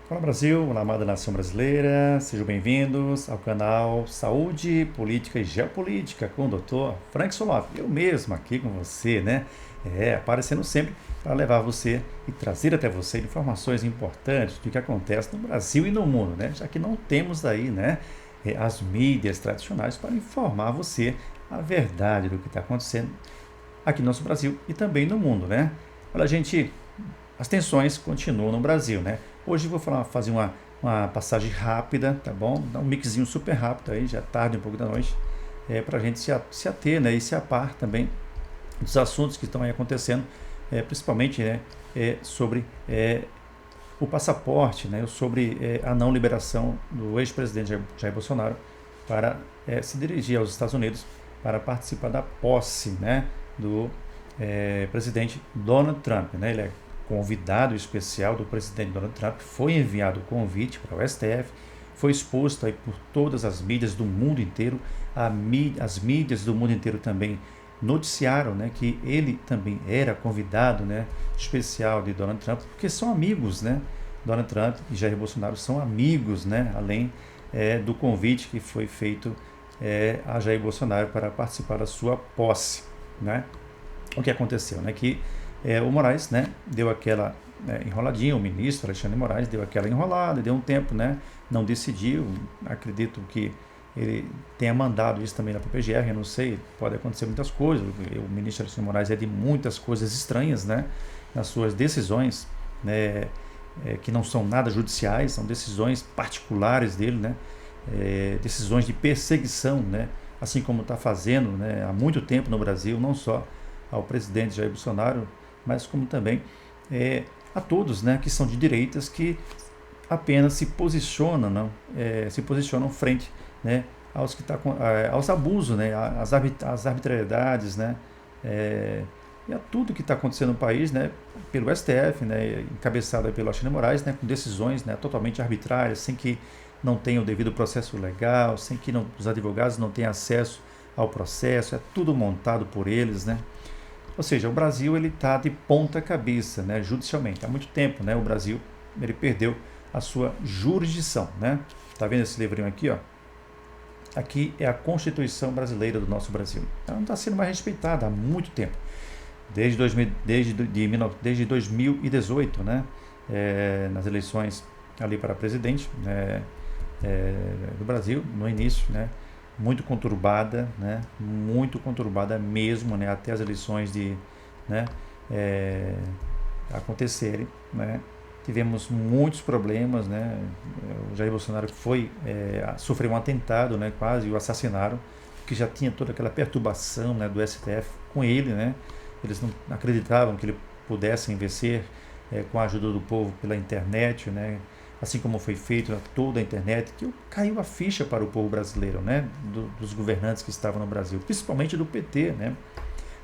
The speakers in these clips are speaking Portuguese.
Olá Brasil, olá amada nação brasileira, sejam bem-vindos ao canal Saúde, Política e Geopolítica com o Dr. Frank Solov. Eu mesmo aqui com você, né? Aparecendo sempre para levar você e trazer até você informações importantes do que acontece no Brasil e no mundo, né? Já que não temos aí, né, as mídias tradicionais para informar você a verdade do que está acontecendo aqui no nosso Brasil e também no mundo, né? Olha, gente, as tensões continuam no Brasil, né? Hoje eu vou fazer uma passagem rápida, tá bom? Dar um mixinho super rápido aí, já é tarde, um pouco da noite, para a gente se ater, né? E se apar também dos assuntos que estão aí acontecendo, principalmente, né? Sobre o passaporte, né? Sobre a não liberação do ex-presidente Jair Bolsonaro para se dirigir aos Estados Unidos para participar da posse, né? Do presidente Donald Trump, né? Ele é convidado especial do presidente Donald Trump, foi enviado o convite para o STF, foi exposto aí por todas as mídias do mundo inteiro, as mídias do mundo inteiro também noticiaram, né, que ele também era convidado, né, especial de Donald Trump, porque são amigos, né? Donald Trump e Jair Bolsonaro são amigos, né? Além do convite que foi feito a Jair Bolsonaro para participar da sua posse, né? O que aconteceu, né? Que o Moraes, né, deu aquela enroladinha, o ministro Alexandre Moraes deu aquela enrolada, deu um tempo, né, não decidiu, acredito que ele tenha mandado isso também lá para o PGR, eu não sei, pode acontecer muitas coisas, o ministro Alexandre Moraes é de muitas coisas estranhas, né, nas suas decisões, né, que não são nada judiciais, são decisões particulares dele, né, decisões de perseguição, né, assim como está fazendo, né, há muito tempo no Brasil, não só ao presidente Jair Bolsonaro, mas como também a todos, né, que são de direitas, que apenas se posicionam frente, né, aos que aos abusos, né, às arbitrariedades, né, é, e a tudo que está acontecendo no país, né, pelo STF, né, encabeçado pelo Alexandre de Moraes, né, com decisões, né, totalmente arbitrárias, sem que não tenha o devido processo legal, sem que os advogados não tenham acesso ao processo, é tudo montado por eles, né? Ou seja, o Brasil ele está de ponta cabeça, né, judicialmente. Há muito tempo, né, o Brasil ele perdeu a sua jurisdição, né? Tá vendo esse livrinho aqui, ó? Aqui é a Constituição brasileira do nosso Brasil. Ela não está sendo mais respeitada há muito tempo, desde 2018, né? Nas eleições ali para presidente, né, do Brasil, no início, né? Muito conturbada, né? Muito conturbada mesmo, né? Até as eleições né? É, acontecerem, né? Tivemos muitos problemas, né? O Jair Bolsonaro sofreu um atentado, né? Quase o assassinaram, que já tinha toda aquela perturbação, né, do STF com ele, né? Eles não acreditavam que ele pudesse vencer com a ajuda do povo pela internet, né? Assim como foi feito a toda a internet, que caiu a ficha para o povo brasileiro, né? Dos governantes que estavam no Brasil, principalmente do PT, né?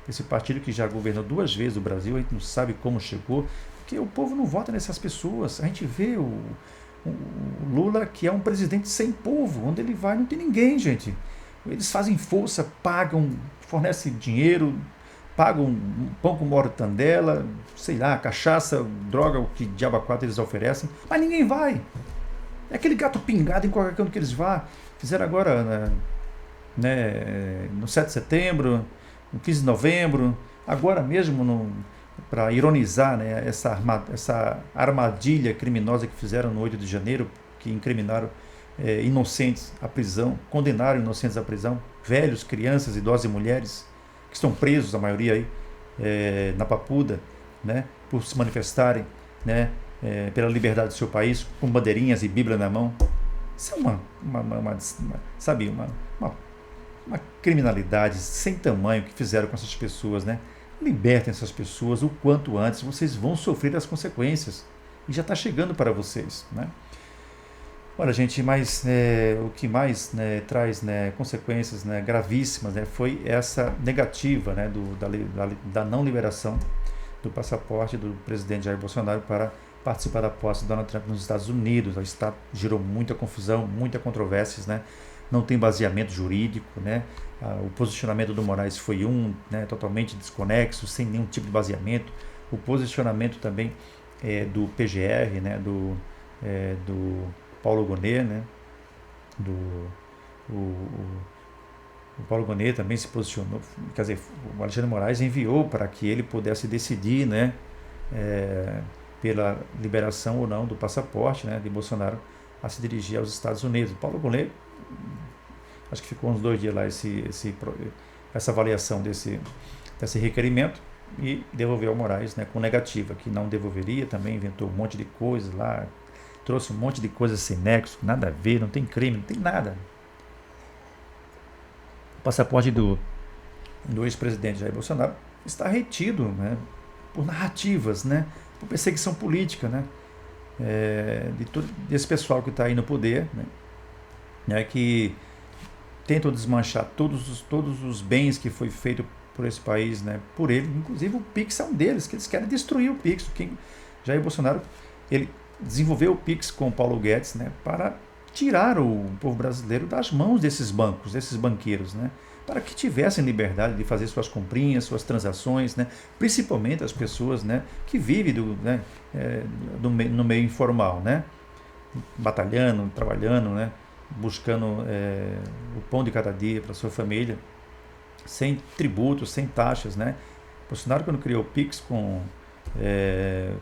Esse partido que já governou duas vezes o Brasil, a gente não sabe como chegou, porque o povo não vota nessas pessoas. A gente vê o Lula, que é um presidente sem povo, onde ele vai não tem ninguém, gente. Eles fazem força, pagam, fornecem dinheiro, pagam um pão com mortandela, sei lá, cachaça, droga, o que diabo quatro eles oferecem, mas ninguém vai. É aquele gato pingado em qualquer canto que eles vá. Fizeram agora, no 7 de setembro, no 15 de novembro, agora mesmo para ironizar, né, essa armadilha criminosa que fizeram no 8 de janeiro, que incriminaram inocentes à prisão, condenaram inocentes à prisão, velhos, crianças, idosos e mulheres, que estão presos, a maioria aí, na Papuda, né, por se manifestarem, né, pela liberdade do seu país, com bandeirinhas e Bíblia na mão. Isso é sabe, uma criminalidade sem tamanho que fizeram com essas pessoas, né? Libertem essas pessoas o quanto antes, vocês vão sofrer as consequências. E já está chegando para vocês, né? Olha, gente, mas o que mais, né, traz, né, consequências, né, gravíssimas, né, foi essa negativa, né, da não liberação do passaporte do presidente Jair Bolsonaro para participar da posse de Donald Trump nos Estados Unidos. Gerou muita confusão, muita controvérsias, né? Não tem baseamento jurídico, né? O posicionamento do Moraes foi né, totalmente desconexo, sem nenhum tipo de baseamento. O posicionamento também do PGR, né, do Paulo Gonet, né? Do, o, o Paulo Gonet também se posicionou, quer dizer, o Alexandre de Moraes enviou para que ele pudesse decidir, né? é, Pela liberação ou não do passaporte, né, de Bolsonaro a se dirigir aos Estados Unidos. O Paulo Gonet, acho que ficou uns 2 dias lá essa avaliação desse requerimento e devolveu ao Moraes, né, com negativa, que não devolveria, também inventou um monte de coisas lá, trouxe um monte de coisas sem nexo, nada a ver, não tem crime, não tem nada. O passaporte do ex-presidente Jair Bolsonaro está retido, né, por narrativas, né, por perseguição política, né, de todo esse pessoal que está aí no poder, né, que tentam desmanchar todos os bens que foi feito por esse país, né, por ele, inclusive o Pix é um deles, que eles querem destruir o Pix. Jair Bolsonaro, ele desenvolveu o Pix com o Paulo Guedes, né, para tirar o povo brasileiro das mãos desses bancos, desses banqueiros, né, para que tivessem liberdade de fazer suas comprinhas, suas transações, né, principalmente as pessoas, né, que vivem no meio informal, né, batalhando, trabalhando, né, buscando o pão de cada dia para sua família, sem tributos, sem taxas, né. Bolsonaro, quando criou o Pix com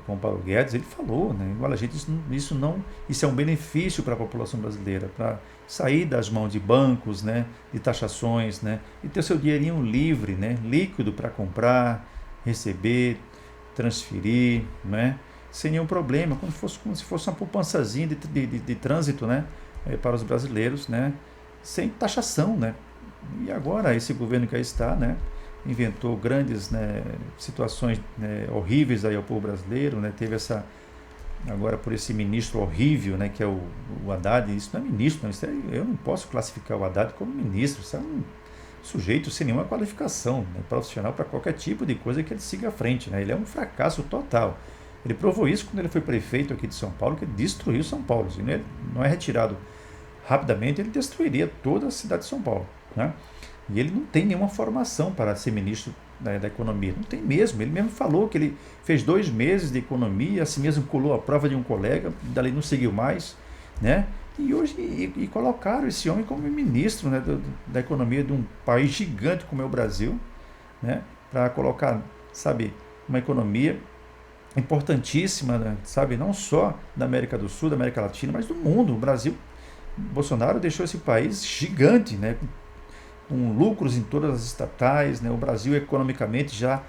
o Paulo Guedes, ele falou, né, igual a gente, isso é um benefício para a população brasileira, para sair das mãos de bancos, né, de taxações, né, e ter seu dinheirinho livre, né, líquido para comprar, receber, transferir, né, sem nenhum problema, como se fosse uma poupançazinha de trânsito, né, para os brasileiros, né, sem taxação, né. E agora esse governo que aí está, né, inventou grandes, né, situações, né, horríveis aí ao povo brasileiro, né, teve agora por esse ministro horrível, né, que é o Haddad. Isso não é ministro, não, eu não posso classificar o Haddad como ministro, isso é um sujeito sem nenhuma qualificação, né, profissional para qualquer tipo de coisa que ele siga à frente, né, ele é um fracasso total. Ele provou isso quando ele foi prefeito aqui de São Paulo, que ele destruiu São Paulo. Se ele não é retirado rapidamente, ele destruiria toda a cidade de São Paulo, né? E ele não tem nenhuma formação para ser ministro da economia, não tem mesmo. Ele mesmo falou que ele fez 2 meses de economia, assim mesmo colou a prova de um colega, dali não seguiu mais, né? E hoje colocaram esse homem como ministro, né, da economia de um país gigante como é o Brasil, né? Para colocar, sabe, uma economia importantíssima, né, sabe, não só da América do Sul, da América Latina, mas do mundo. O Brasil, Bolsonaro deixou esse país gigante, né, com lucros em todas as estatais, né? O Brasil economicamente já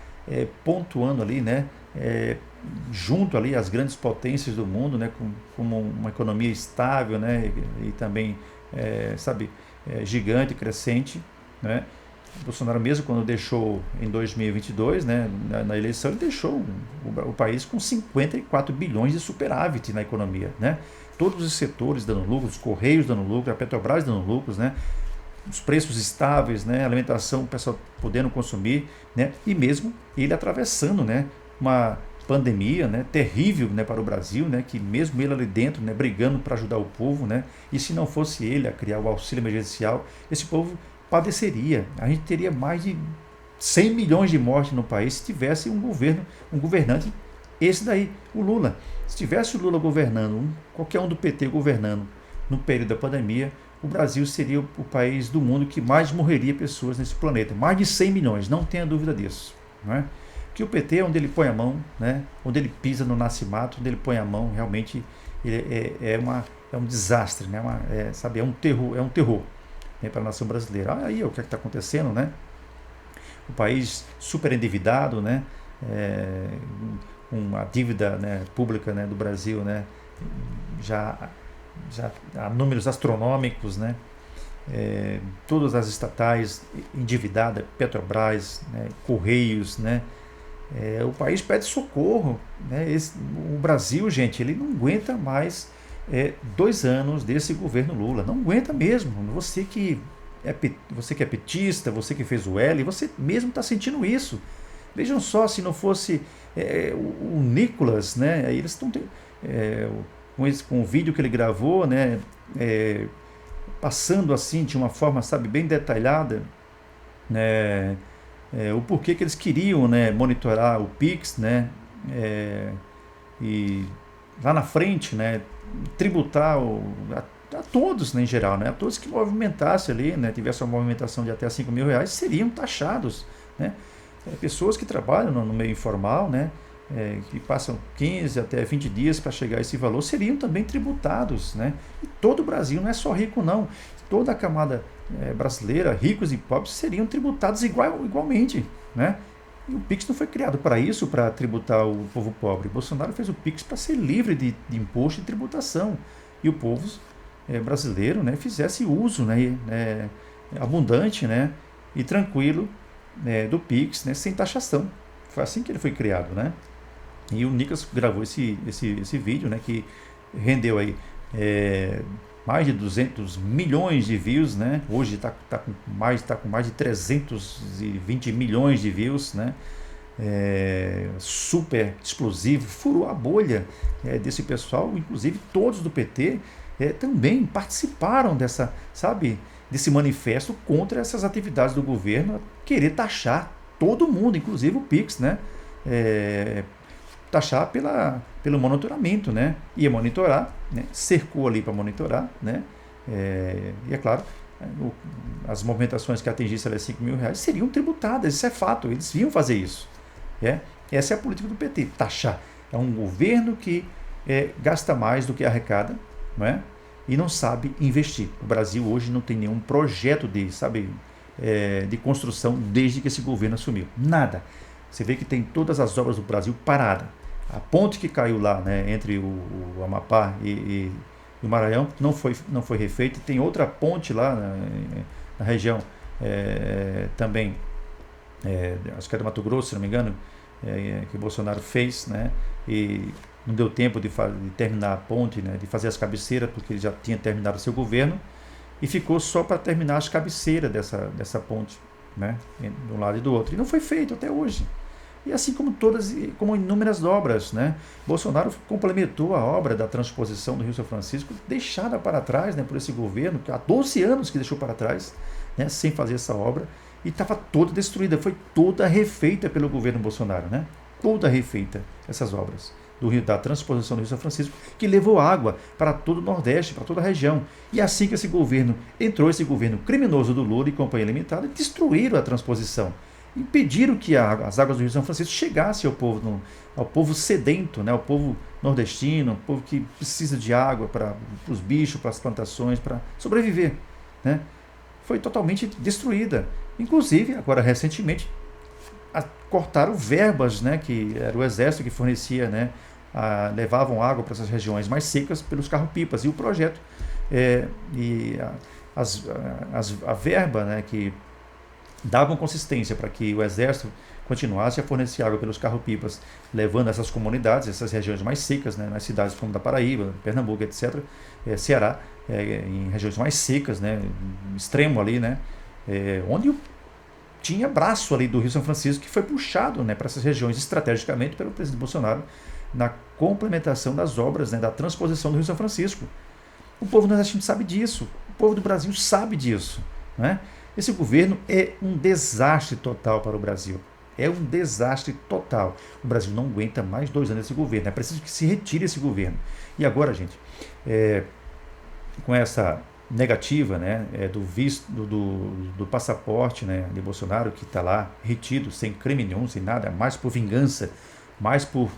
pontuando ali, né? Junto ali às grandes potências do mundo, né? Com uma economia estável, né? E também, sabe, gigante, crescente, né? O Bolsonaro mesmo quando deixou em 2022, né? Na eleição, ele deixou o país com 54 bilhões de superávit na economia, né? Todos os setores dando lucro, os Correios dando lucro, a Petrobras dando lucros, né? Os preços estáveis, né, alimentação, o pessoal podendo consumir, né, e mesmo ele atravessando, né, uma pandemia, né, terrível, né, para o Brasil, né, que mesmo ele ali dentro, né, brigando para ajudar o povo, né, e se não fosse ele a criar o auxílio emergencial, esse povo padeceria. A gente teria mais de 100 milhões de mortes no país se tivesse um governante, esse daí, o Lula. Se tivesse o Lula governando, qualquer um do PT governando no período da pandemia, o Brasil seria o país do mundo que mais morreria pessoas nesse planeta. Mais de 100 milhões, não tenha dúvida disso. Não é? Que o PT é onde ele põe a mão, né? Onde ele pisa no nascimato, onde ele põe a mão, realmente é um desastre, né? Sabe, é um terror, né, para a nação brasileira. Aí o que é está acontecendo, né? O país super endividado, né? Com a dívida, né, pública, né, do Brasil, né, já há números astronômicos, né? Todas as estatais endividadas, Petrobras, né, Correios, né? O país pede socorro, né? O Brasil, gente, ele não aguenta mais 2 anos desse governo Lula, não aguenta mesmo. Você que é petista, você que fez o L, você mesmo está sentindo isso. Vejam só, se não fosse o Nicolas, né? Eles estão com o vídeo que ele gravou, né, passando assim de uma forma, sabe, bem detalhada, né, o porquê que eles queriam, né, monitorar o Pix, né, e lá na frente, né, tributar a todos, né, em geral, né, a todos que movimentassem ali, né, tivesse uma movimentação de até R$ 5.000, seriam taxados, né, pessoas que trabalham no meio informal, né, que passam 15 até 20 dias para chegar a esse valor, seriam também tributados, né, e todo o Brasil, não é só rico não, toda a camada brasileira, ricos e pobres, seriam tributados igualmente, né. E o Pix não foi criado para isso, para tributar o povo pobre. Bolsonaro fez o Pix para ser livre de imposto e tributação. E o povo brasileiro, né, fizesse uso, né, abundante, né, e tranquilo, do Pix, né, sem taxação. Foi assim que ele foi criado, né? E o Nicolas gravou esse vídeo, né, que rendeu aí mais de 200 milhões de views, né? Hoje está com mais de 320 milhões de views, né? Super explosivo, furou a bolha desse pessoal, inclusive todos do PT também participaram desse manifesto contra essas atividades do governo, querer taxar todo mundo, inclusive o Pix, né? Taxar pelo monitoramento, né? Ia monitorar, né? Cercou ali para monitorar, né? E é claro, as movimentações que atingissem R$ 5.000 seriam tributadas, isso é fato, eles iam fazer isso. Essa é a política do PT, taxar. É um governo que gasta mais do que arrecada, não é? E não sabe investir. O Brasil hoje não tem nenhum projeto de construção desde que esse governo assumiu. Nada. Você vê que tem todas as obras do Brasil paradas. A ponte que caiu lá, né, entre o Amapá e o Maranhão não foi refeita. Tem outra ponte lá na região também, acho que é do Mato Grosso, se não me engano, que o Bolsonaro fez, né, e não deu tempo de terminar a ponte, né, de fazer as cabeceiras, porque ele já tinha terminado o seu governo, e ficou só para terminar as cabeceiras dessa ponte, né, de um lado e do outro. E não foi feito até hoje. E assim como inúmeras obras, né? Bolsonaro complementou a obra da transposição do Rio São Francisco, deixada para trás, né, por esse governo, que há 12 anos que deixou para trás, né, sem fazer essa obra, e estava toda destruída, foi toda refeita pelo governo Bolsonaro, né? Toda refeita, essas obras da transposição do Rio São Francisco, que levou água para todo o Nordeste, para toda a região. E assim que esse governo criminoso do Lula e Companhia Limitada, destruíram a transposição. Impediram que as águas do Rio São Francisco chegassem ao povo sedento, né, ao povo nordestino, ao povo que precisa de água para os bichos, para as plantações, para sobreviver, né? Foi totalmente destruída. Inclusive, agora recentemente, cortaram verbas, né, que era o exército que fornecia, né, levavam água para essas regiões mais secas pelos carro-pipas. E o projeto a verba, né, que davam consistência para que o exército continuasse a fornecer água pelos carro-pipas, levando essas comunidades, essas regiões mais secas, né, nas cidades como da Paraíba, Pernambuco, etc., Ceará, em regiões mais secas, né, extremo ali, né, onde tinha braço ali do Rio São Francisco que foi puxado, né, para essas regiões estrategicamente pelo presidente Bolsonaro na complementação das obras, né, da transposição do Rio São Francisco. O povo nordestino sabe disso, o povo do Brasil sabe disso, né? Esse governo é um desastre total para o Brasil. É um desastre total. O Brasil não aguenta mais 2 anos desse governo. É preciso que se retire esse governo. E agora, gente, com essa negativa, né, do visto, do passaporte, né, de Bolsonaro, que está lá retido, sem crime nenhum, sem nada, mais por vingança, mais por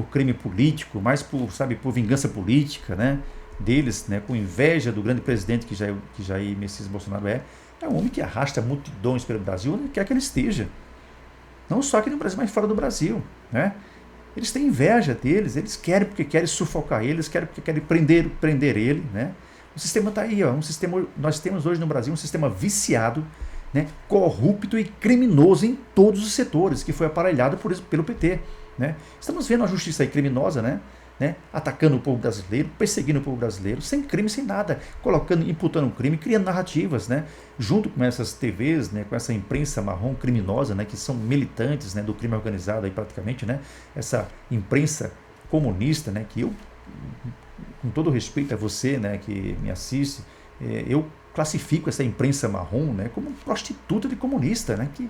crime político, mais por vingança política, né, deles, né, com inveja do grande presidente que Jair Messias Bolsonaro é um homem que arrasta multidões pelo Brasil, onde quer que ele esteja. Não só aqui no Brasil, mas fora do Brasil, né? Eles têm inveja deles, eles querem porque querem sufocar eles, querem porque querem prender ele, né? O sistema está aí, ó, nós temos hoje no Brasil um sistema viciado, né, corrupto e criminoso em todos os setores, que foi aparelhado pelo PT, né? Estamos vendo a justiça aí criminosa, né? Atacando o povo brasileiro, perseguindo o povo brasileiro, sem crime, sem nada, imputando um crime, criando narrativas, né, junto com essas TVs, né, com essa imprensa marrom criminosa, né, que são militantes, né, do crime organizado aí praticamente, né, essa imprensa comunista, né, que eu, com todo respeito a você, né, que me assiste, eu classifico essa imprensa marrom, né, como prostituta de comunista, né, que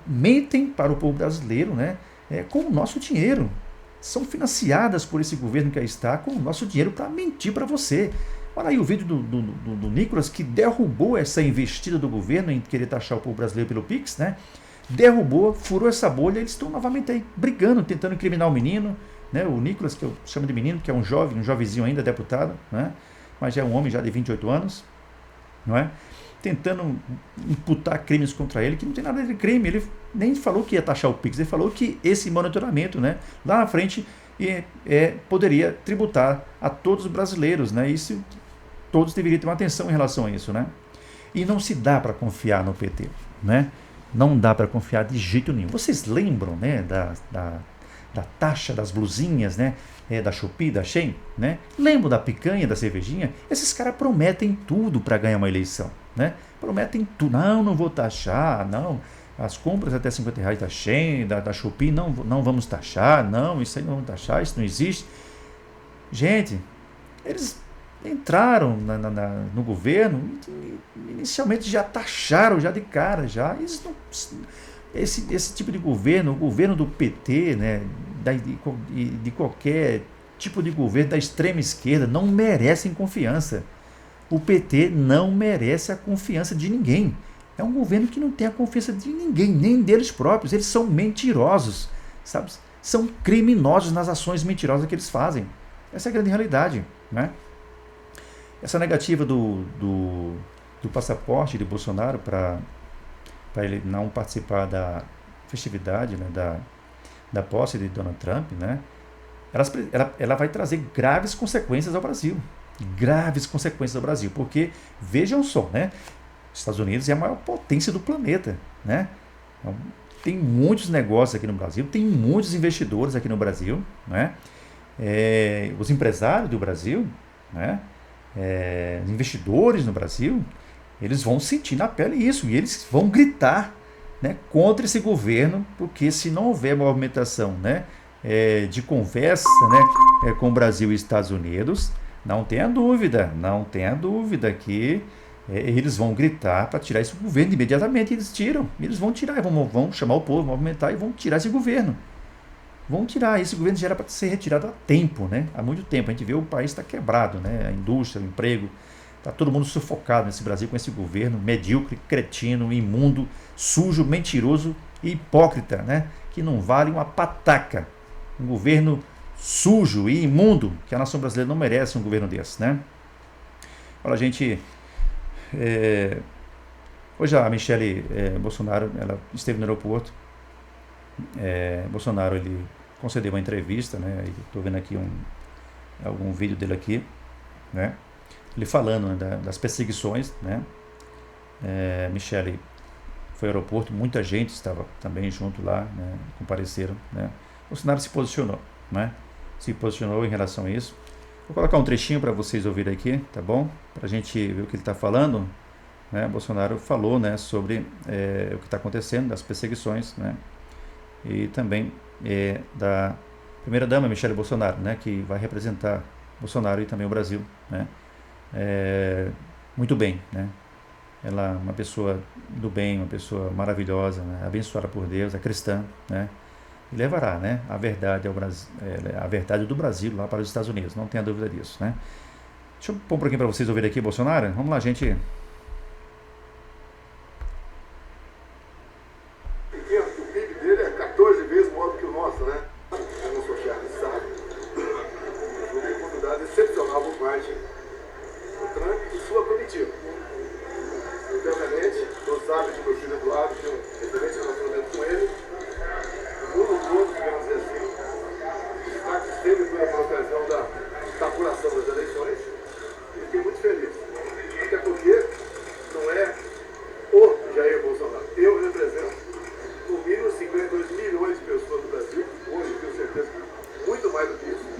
mentem para o povo brasileiro, né, com o nosso dinheiro. são financiadas por esse governo que aí está com o nosso dinheiro para mentir para você. Olha aí o vídeo do Nicolas, que derrubou essa investida do governo em querer taxar o povo brasileiro pelo Pix, né? Derrubou, furou essa bolha, eles estão novamente aí brigando, tentando incriminar o menino, né? O Nicolas, que eu chamo de menino, que é um jovem, um jovenzinho ainda, deputado, né? Mas já é um homem já de 28 anos, não é? Tentando imputar crimes contra ele, que não tem nada de crime. Ele nem falou que ia taxar o Pix, ele falou que esse monitoramento, né, lá na frente, poderia tributar a todos os brasileiros, né? Isso, todos deveriam ter uma atenção em relação a isso, né? E não se dá para confiar no PT, né? Não dá para confiar de jeito nenhum. Vocês lembram, né, da taxa das blusinhas, né? Da Shopee, da Shein, né? Lembram da picanha, da cervejinha? Esses caras prometem tudo para ganhar uma eleição, né? Prometem tudo. Não vou taxar, não. As compras até R$50 da Shein, da Shopee, não vamos taxar, não, isso aí não vamos taxar, isso não existe. Gente, eles entraram no governo, inicialmente já taxaram, já de cara, já. Eles não, esse tipo de governo, o governo do PT, né, de qualquer tipo de governo da extrema esquerda, não merecem confiança. O PT não merece a confiança de ninguém. É um governo que não tem a confiança de ninguém, nem deles próprios. Eles são mentirosos, sabe? São criminosos nas ações mentirosas que eles fazem. Essa é a grande realidade, né? Essa negativa do passaporte de Bolsonaro para ele não participar da festividade, né, da posse de Donald Trump, né? Ela vai trazer graves consequências ao Brasil. Graves consequências ao Brasil, porque vejam só, né? Os Estados Unidos é a maior potência do planeta, né? Então, tem muitos negócios aqui no Brasil, tem muitos investidores aqui no Brasil, né? Os empresários do Brasil, né? Investidores no Brasil, eles vão sentir na pele isso e eles vão gritar, né, contra esse governo, porque se não houver movimentação, né, de conversa, né, com o Brasil e Estados Unidos, não tenha dúvida que eles vão gritar para tirar esse governo imediatamente. Eles vão tirar, vão chamar o povo, movimentar e vão tirar esse governo. Vão tirar, esse governo já era para ser retirado há tempo, né? Há muito tempo. A gente vê o país está quebrado, né? A indústria, o emprego, está todo mundo sufocado nesse Brasil com esse governo medíocre, cretino, imundo, sujo, mentiroso e hipócrita, né? Que não vale uma pataca. Um governo sujo e imundo, que a nação brasileira não merece um governo desse, né? Olha, gente, hoje a Michele Bolsonaro, ela esteve no aeroporto. Bolsonaro, ele concedeu uma entrevista, né? Estou vendo aqui algum vídeo dele aqui, né? Ele falando, né, das perseguições, né? Michele foi ao aeroporto, muita gente estava também junto lá, né? Compareceram, né? Bolsonaro se posicionou, né? Se posicionou em relação a isso. Vou colocar um trechinho para vocês ouvirem aqui, tá bom? Para a gente ver o que ele está falando, né? Bolsonaro falou, né, sobre o que está acontecendo, das perseguições, né? E também da primeira-dama, Michele Bolsonaro, né, que vai representar Bolsonaro e também o Brasil, né? Muito bem, né? Ela é uma pessoa do bem, uma pessoa maravilhosa, né? Abençoada por Deus, é cristã, né? E levará, né, a verdade ao Brasil, a verdade do Brasil lá para os Estados Unidos, não tenha dúvida disso, né? Deixa eu pôr um pouquinho para vocês ouvirem aqui, Bolsonaro. Vamos lá, gente.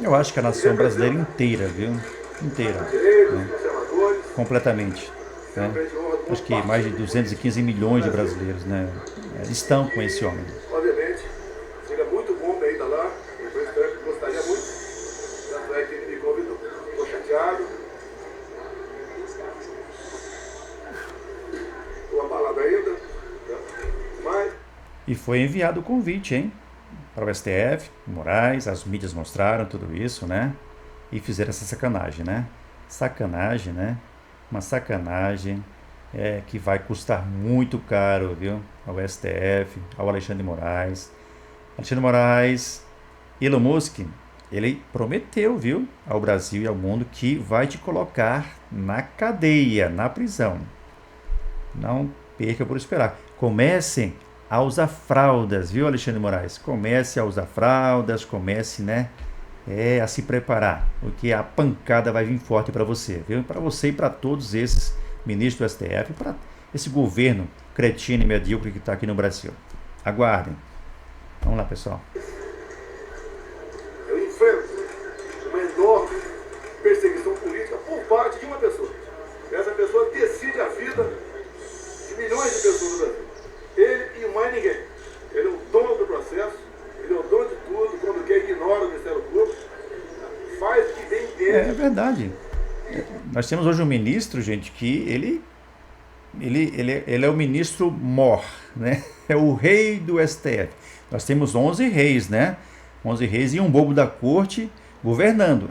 Eu acho que a nação brasileira inteira, viu? Inteira, né? Completamente, né? Acho que mais de 215 milhões de brasileiros, né, estão com esse homem. Obviamente, seria muito bom para ele estar lá. O presidente gostaria muito. Tanto é que ele me convidou. Estou chateado. Estou abalado ainda. Mas... E foi enviado o convite, hein? para o STF, Moraes, as mídias mostraram tudo isso, né? E fizeram essa sacanagem, né? Sacanagem, né? Uma sacanagem que vai custar muito caro, viu? Ao STF, ao Alexandre de Moraes. Alexandre de Moraes, Elon Musk, ele prometeu, viu, ao Brasil e ao mundo que vai te colocar na cadeia, na prisão. Não perca por esperar. Comecem a usar fraldas, viu, Alexandre de Moraes? Comece a usar fraldas, comece, né, a se preparar, porque a pancada vai vir forte para você, viu? Para você e para todos esses ministros do STF, para esse governo cretino e medíocre que está aqui no Brasil. Aguardem. Vamos lá, pessoal. Eu enfrento uma enorme perseguição política por parte de uma pessoa. Essa pessoa decide a vida de milhões de pessoas no Brasil. Ele e mais ninguém. Ele é o dono do processo, ele é o dono de tudo, quando quer ignora o Ministério Público, faz o que bem entende. É verdade. Nós temos hoje um ministro, gente, que ele é o ministro mor, né? É o rei do STF. Nós temos 11 reis, né? 11 reis e um bobo da corte governando.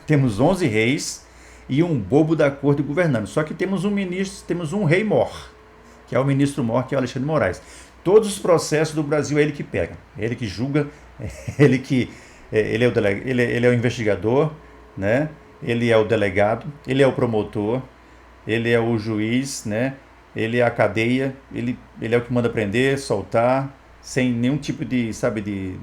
Temos 11 reis e um bobo da corte governando. Só que temos um ministro, temos um rei mor, que é o ministro mor, que é o Alexandre de Moraes. Todos os processos do Brasil é ele que pega, é ele que julga, ele é o investigador, né? Ele é o delegado, ele é o promotor, ele é o juiz, né? Ele é a cadeia, ele é o que manda prender, soltar, sem nenhum tipo de, sabe, de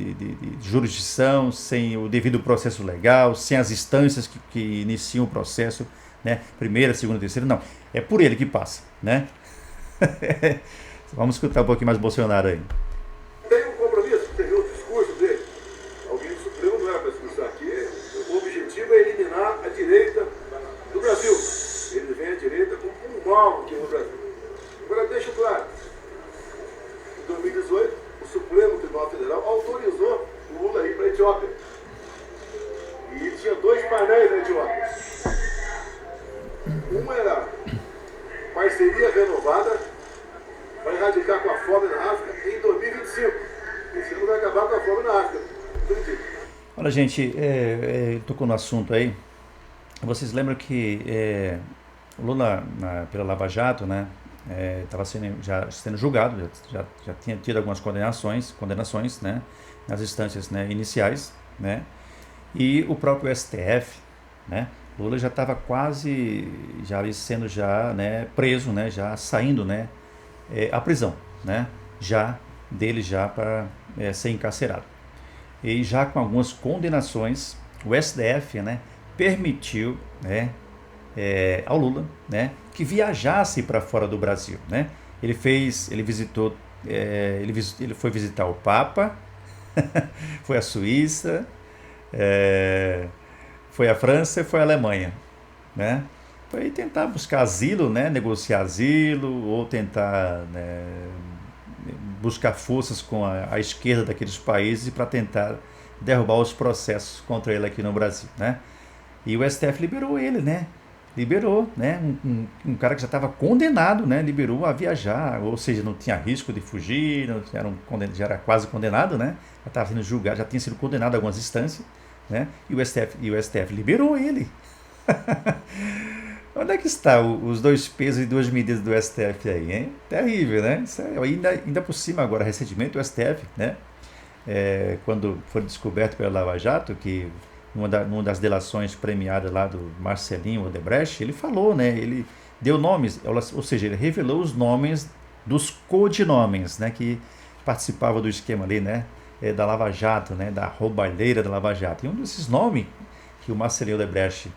jurisdição, sem o devido processo legal, sem as instâncias que iniciam o processo, né? Primeira, segunda, terceira, não. É por ele que passa, né? Vamos escutar um pouquinho mais Bolsonaro aí. Tem um compromisso, você viu o discurso dele? Alguém do Supremo não era para discursar aqui. O objetivo é eliminar a direita do Brasil. Ele vem à direita como um mal aqui no Brasil. Agora deixa claro, em 2018, o Supremo Tribunal Federal autorizou o Lula a ir para a Etiópia. E tinha dois painéis na Etiópia. Uma era parceria renovada para erradicar com a fome na África em 2025. Esse ano vai acabar com a fome na África. Olha, gente, tocou no assunto aí. Vocês lembram que o Lula, pela Lava Jato, né, estava já sendo julgado, já tinha tido algumas condenações, né, nas instâncias, né, iniciais, né, e o próprio STF, né, Lula já estava quase já sendo né, preso, né, já saindo, né, à prisão, né, já para ser encarcerado. E já com algumas condenações, o STF, né, permitiu, né, ao Lula, né, que viajasse para fora do Brasil, né? Ele foi visitar o Papa, foi à Suíça, foi à França e foi à Alemanha, né? Foi tentar buscar asilo, né, negociar asilo ou tentar, né, buscar forças com a esquerda daqueles países para tentar derrubar os processos contra ele aqui no Brasil, né? E o STF liberou ele, né? Liberou, né? Um cara que já estava condenado, né? Liberou a viajar, ou seja, não tinha risco de fugir, já era quase condenado, né? Já estava sendo julgado, já tinha sido condenado a algumas instâncias, né? E o STF liberou ele. Onde é que está os dois pesos e duas medidas do STF aí, hein? Terrível, né? Isso ainda por cima agora, recentemente o STF, né? Quando foi descoberto pela Lava Jato que numa das delações premiadas lá do Marcelinho Odebrecht, ele falou, né? Ele deu nomes, ou seja, ele revelou os nomes dos codinomes, né? Que participavam do esquema ali, né? Da Lava Jato, né? Da roubalheira da Lava Jato. E um desses nomes que o Marcelinho Odebrecht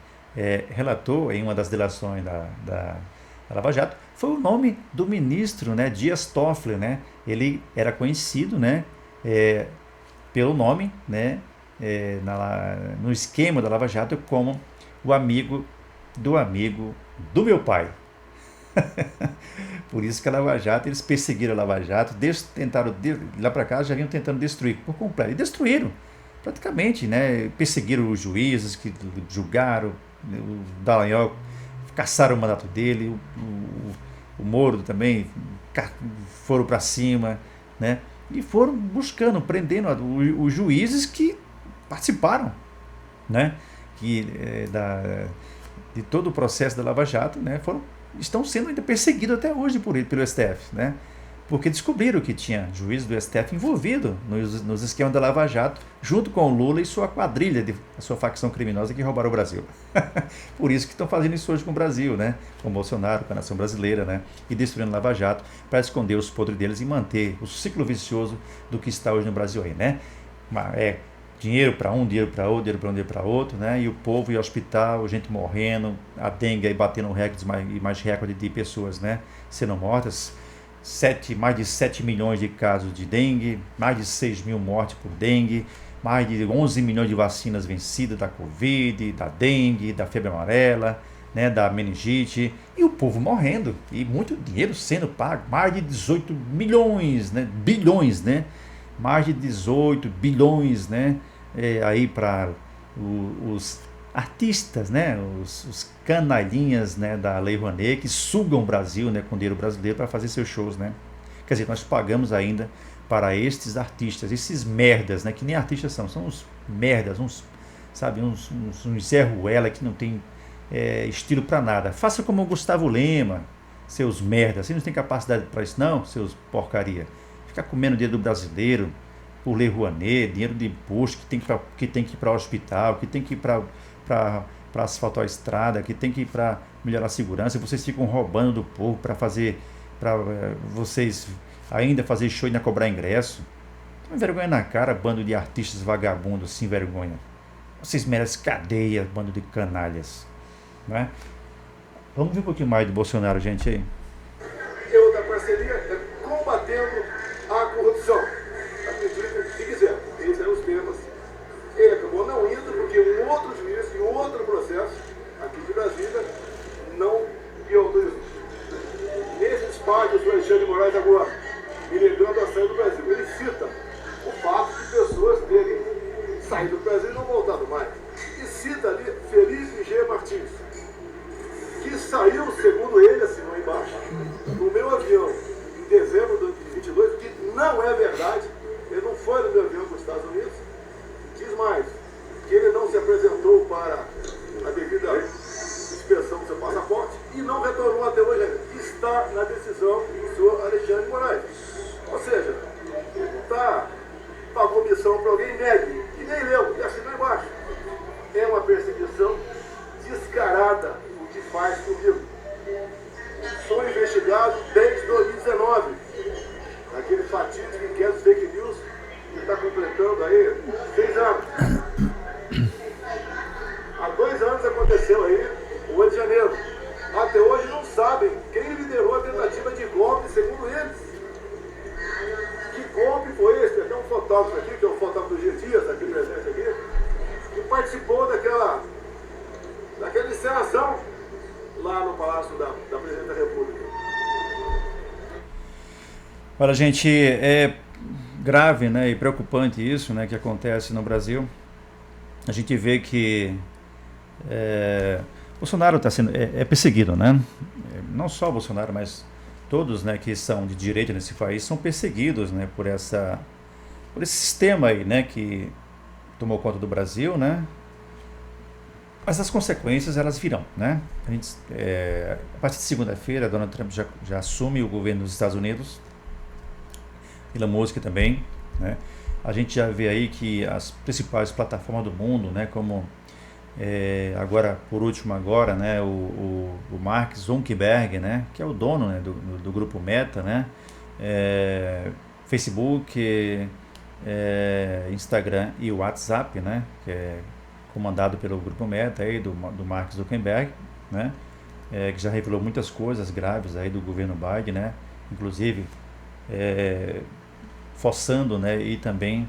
relatou em uma das delações da Lava Jato foi o nome do ministro, né? Dias Toffoli, né? Ele era conhecido, né? Pelo nome, né? No esquema da Lava Jato como o amigo do meu pai. Por isso que a Lava Jato, eles perseguiram a Lava Jato, tentaram, lá para cá já vinham tentando destruir por completo, e destruíram praticamente, né? Perseguiram os juízes que julgaram o Dallagnol, caçaram o mandato dele, o Moro também foram para cima, né? e foram buscando, prendendo os juízes que participaram, né, que, de todo o processo da Lava Jato, né, estão sendo ainda perseguidos até hoje pelo STF, né, porque descobriram que tinha juiz do STF envolvido nos esquemas da Lava Jato, junto com o Lula e sua quadrilha, a sua facção criminosa que roubaram o Brasil. Por isso que estão fazendo isso hoje com o Brasil, né? Com o Bolsonaro, com a nação brasileira, né? E destruindo a Lava Jato para esconder os podres deles e manter o ciclo vicioso do que está hoje no Brasil aí, né? Dinheiro para um, dinheiro para outro, dinheiro para um, dinheiro para outro, né? E o povo e hospital, gente morrendo, a dengue aí batendo recordes e mais recorde de pessoas, né? Sendo mortas. Mais de 7 milhões de casos de dengue, mais de 6 mil mortes por dengue, mais de 11 milhões de vacinas vencidas da Covid, da dengue, da febre amarela, né, da meningite, e o povo morrendo, e muito dinheiro sendo pago, mais de 18 milhões, né, bilhões, né, mais de 18 bilhões, né, aí para os artistas, né, os canalhinhas, né, da Lei Rouanet, que sugam o Brasil, né, com dinheiro brasileiro para fazer seus shows, né. Quer dizer, nós pagamos ainda para estes artistas, esses merdas, né, que nem artistas são uns merdas, sabe, uns Zé Ruela que não tem estilo para nada. Faça como o Gustavo Lema, seus merdas, vocês não têm capacidade para isso não, seus porcaria. Ficar comendo dinheiro do brasileiro, por Lei Rouanet, dinheiro de imposto, que tem que ir para o hospital, que tem que ir para asfaltar a estrada, que tem que ir para melhorar a segurança, e vocês ficam roubando do povo para vocês ainda fazer show e ainda cobrar ingresso. Toma vergonha na cara, bando de artistas vagabundos sem vergonha. Vocês merecem cadeia, bando de canalhas, né? Vamos ver um pouquinho mais do Bolsonaro, gente, aí. E outra parceria é combatendo a corrupção. Acreditem se quiser, esses eram os temas. Ele acabou não indo porque um outro juiz e um outro processo aqui de Brasília não lhe autorizou. Nesse despacho do Alexandre de Moraes agora, me negando a sair do Brasil, ele cita o fato de pessoas terem saído do Brasil e não voltado mais. E cita ali Felipe G. Martins, que saiu, segundo ele, assinou embaixo, no meu avião em dezembro de 2022, que não é verdade. Ele não foi no meu avião para os Estados Unidos. Diz mais, que ele não se apresentou para a devida inspeção do seu passaporte e não retornou até hoje ainda. Está na decisão do senhor Alexandre de Moraes. Ou seja, pagou missão para alguém, negue, e nem leu, e assinou embaixo. É uma perseguição descarada o que faz comigo. Sou investigado desde 2019, naquele fatídico inquérito fake news que está completando aí 6 anos. Há 2 anos aconteceu aí o 8 de janeiro. Até hoje não sabem quem liderou a tentativa de golpe, segundo eles. Que golpe foi esse? Tem até um fotógrafo aqui, que é o fotógrafo do G. Dias, aqui presente aqui, que participou daquela encenação lá no Palácio da Presidente da República. Olha, gente, é grave, né, e preocupante isso, né, que acontece no Brasil. A gente vê que Bolsonaro está sendo perseguido, né? Não só Bolsonaro, mas todos, né, que são de direita nesse país são perseguidos, né, por esse sistema aí, né, que tomou conta do Brasil, né? Mas as consequências elas virão, né? A partir de segunda-feira, Donald Trump já assume o governo dos Estados Unidos. Elon Musk também, né? A gente já vê aí que as principais plataformas do mundo, né, como agora, por último agora, né, o Mark Zuckerberg, né, que é o dono, né, do grupo Meta, né, Facebook, Instagram e o WhatsApp, né, que é comandado pelo grupo Meta aí, do Mark Zuckerberg, né, que já revelou muitas coisas graves aí do governo Biden, né, inclusive forçando, né, e também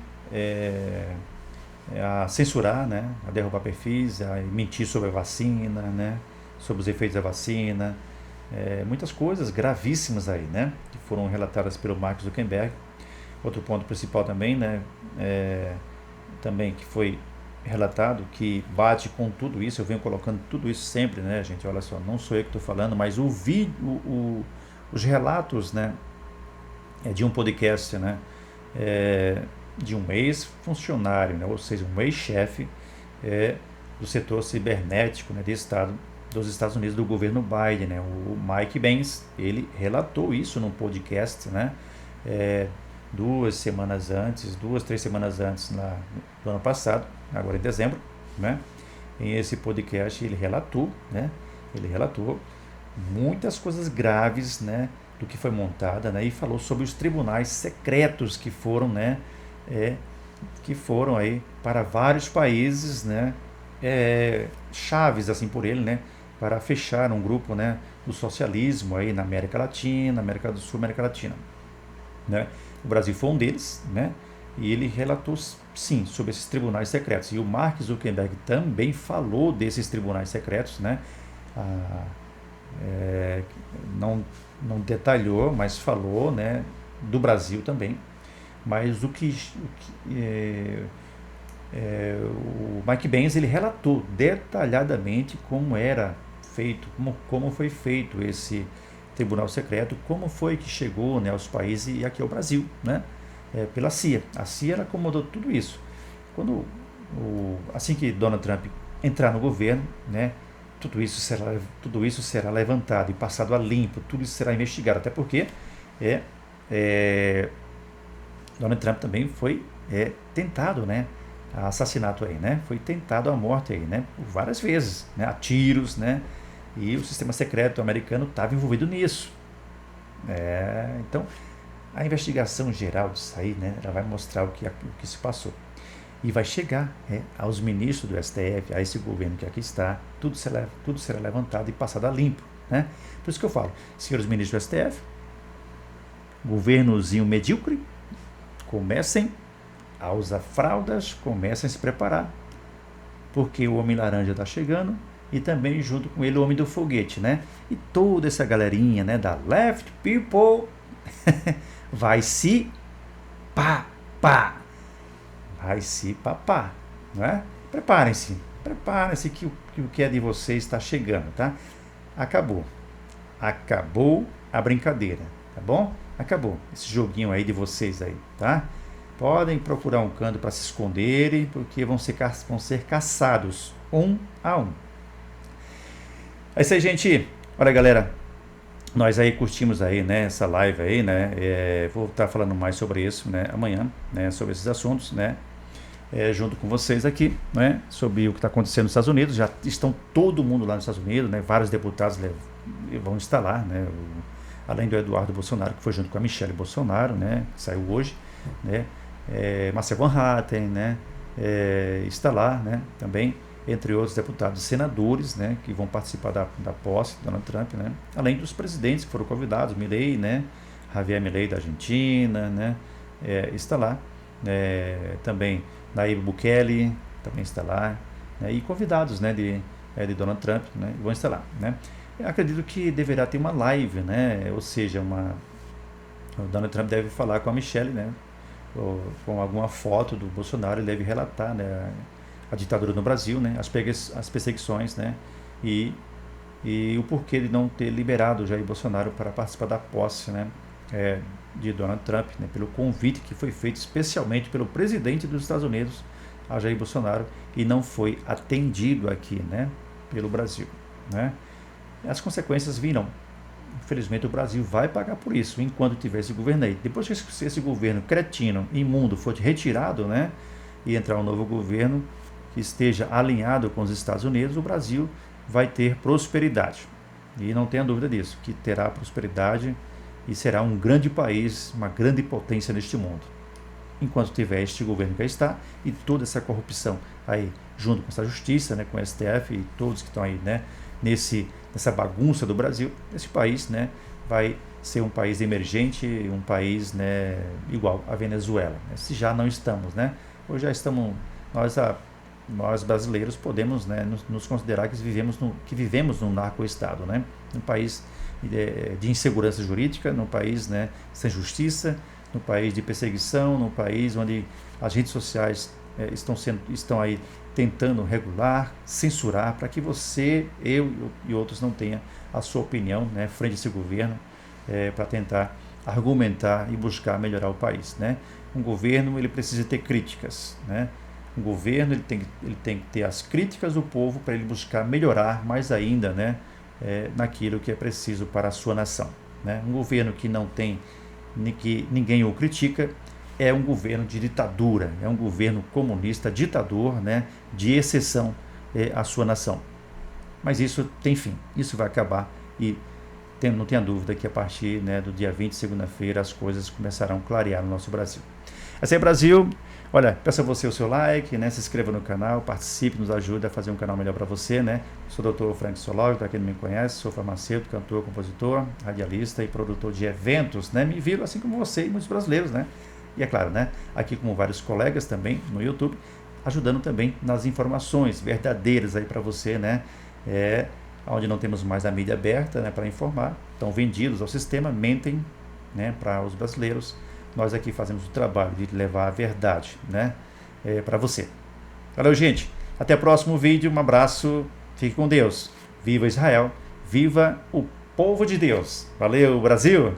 a censurar, né, a derrubar perfis, a mentir sobre a vacina, né, sobre os efeitos da vacina, muitas coisas gravíssimas aí, né, que foram relatadas pelo Mark Zuckerberg. Outro ponto principal também, né, também que foi relatado, que bate com tudo isso, eu venho colocando tudo isso sempre, né, gente, olha só, não sou eu que estou falando, mas o vídeo, os relatos, né, de um podcast, né, de um ex-funcionário, né, ou seja, um ex-chefe do setor cibernético, né, dos Estados Unidos, do governo Biden, né, o Mike Pence. Ele relatou isso num podcast, né, 3 semanas antes do ano passado, agora em dezembro, né, em esse podcast ele relatou muitas coisas graves, né, do que foi montada, né, e falou sobre os tribunais secretos que foram, né, aí para vários países, né, chaves assim por ele, né, para fechar um grupo, né, do socialismo aí na América Latina, América do Sul, América Latina, né. O Brasil foi um deles, né, e ele relatou sim sobre esses tribunais secretos. E o Mark Zuckerberg também falou desses tribunais secretos, né. Não detalhou, mas falou, né, do Brasil também. Mas o Mike Pence ele relatou detalhadamente como era feito, como foi feito esse tribunal secreto, como foi que chegou, né, aos países e aqui ao Brasil, né, pela CIA. A CIA ela acomodou tudo isso. Assim que Donald Trump entrar no governo, né, tudo isso será levantado e passado a limpo, tudo isso será investigado, até porque Donald Trump também foi tentado, né, a assassinato aí, né, foi tentado a morte aí, né, por várias vezes, né, a tiros, né, e o sistema secreto americano estava envolvido nisso. Então, a investigação geral disso aí, né, ela vai mostrar o que se passou. E vai chegar aos ministros do STF, a esse governo que aqui está, tudo será levantado e passado a limpo, né? Por isso que eu falo, senhores ministros do STF, governozinho medíocre, comecem a usar fraldas, comecem a se preparar, porque o Homem-Laranja está chegando e também junto com ele o Homem do Foguete, né? E toda essa galerinha, né, da Left People vai se papar, não é? Preparem-se que o que é de vocês está chegando, tá? Acabou a brincadeira, tá bom? Acabou esse joguinho aí de vocês aí, tá? Podem procurar um canto para se esconderem, porque vão ser caçados um a um. É isso aí, gente. Olha, galera, nós aí curtimos aí, né, essa live aí, né, vou estar falando mais sobre isso, né, amanhã, né, sobre esses assuntos, né, junto com vocês aqui, né, sobre o que está acontecendo nos Estados Unidos. Já estão todo mundo lá nos Estados Unidos, né, vários deputados vão estar lá, né, além do Eduardo Bolsonaro, que foi junto com a Michelle Bolsonaro, né, que saiu hoje, né, Marcel Van Hatten, né, está lá, né, também, entre outros deputados e senadores, né, que vão participar da posse de Donald Trump, né, além dos presidentes que foram convidados, Milei, né, Javier Milei da Argentina, né, está lá, também Nayib Bukele também está lá, né, e convidados, né, de Donald Trump, né, vão estar lá, né. Eu acredito que deverá ter uma live, né, ou seja, o Donald Trump deve falar com a Michelle, né, ou com alguma foto do Bolsonaro, ele deve relatar, né, a ditadura no Brasil, né, as perseguições, né, e o porquê de não ter liberado Jair Bolsonaro para participar da posse, né, de Donald Trump, né, pelo convite que foi feito especialmente pelo presidente dos Estados Unidos a Jair Bolsonaro e não foi atendido aqui, né, pelo Brasil, né. As consequências virão. Infelizmente o Brasil vai pagar por isso enquanto tiver esse governo aí. Depois que esse governo cretino, imundo, for retirado, né, e entrar um novo governo que esteja alinhado com os Estados Unidos, o Brasil vai ter prosperidade. E não tenha dúvida disso, que terá prosperidade e será um grande país, uma grande potência neste mundo. Enquanto tiver este governo que aí está e toda essa corrupção aí, junto com essa justiça, né, com o STF e todos que estão aí, né, nessa bagunça do Brasil, esse país, né, vai ser um país emergente, um país, né, igual a Venezuela. Se já não estamos, né? Hoje já estamos, nós brasileiros podemos, né, nos considerar que vivemos num narco-estado, né? Um país de insegurança jurídica, num país, né, sem justiça, num país de perseguição, num país onde as redes sociais estão aí tentando regular, censurar, para que você, eu e outros não tenham a sua opinião, né, frente a esse governo, para tentar argumentar e buscar melhorar o país, né? um governo ele precisa ter críticas, né? Um governo ele tem que ter as críticas do povo para ele buscar melhorar mais ainda, né? Naquilo que é preciso para a sua nação, né? Um governo que não tem, que ninguém o critica, é um governo de ditadura, é um governo comunista, ditador, né? De exceção à sua nação. Mas isso tem fim, isso vai acabar e não tenha dúvida que a partir, né, do dia 20, segunda-feira, as coisas começarão a clarear no nosso Brasil. Assim é Brasil. Olha, peço a você o seu like, né? Se inscreva no canal, participe, nos ajude a fazer um canal melhor para você, né? Sou o Dr. Frank Solório, para quem não me conhece, sou farmacêutico, cantor, compositor, radialista e produtor de eventos, né? Me viram assim como você e muitos brasileiros, né? E é claro, né? Aqui como vários colegas também no YouTube, ajudando também nas informações verdadeiras aí para você, né? Onde não temos mais a mídia aberta, né, para informar, estão vendidos ao sistema, mentem, né, para os brasileiros. Nós aqui fazemos o trabalho de levar a verdade, né, para você. Valeu, gente. Até o próximo vídeo. Um abraço. Fique com Deus. Viva Israel. Viva o povo de Deus. Valeu, Brasil.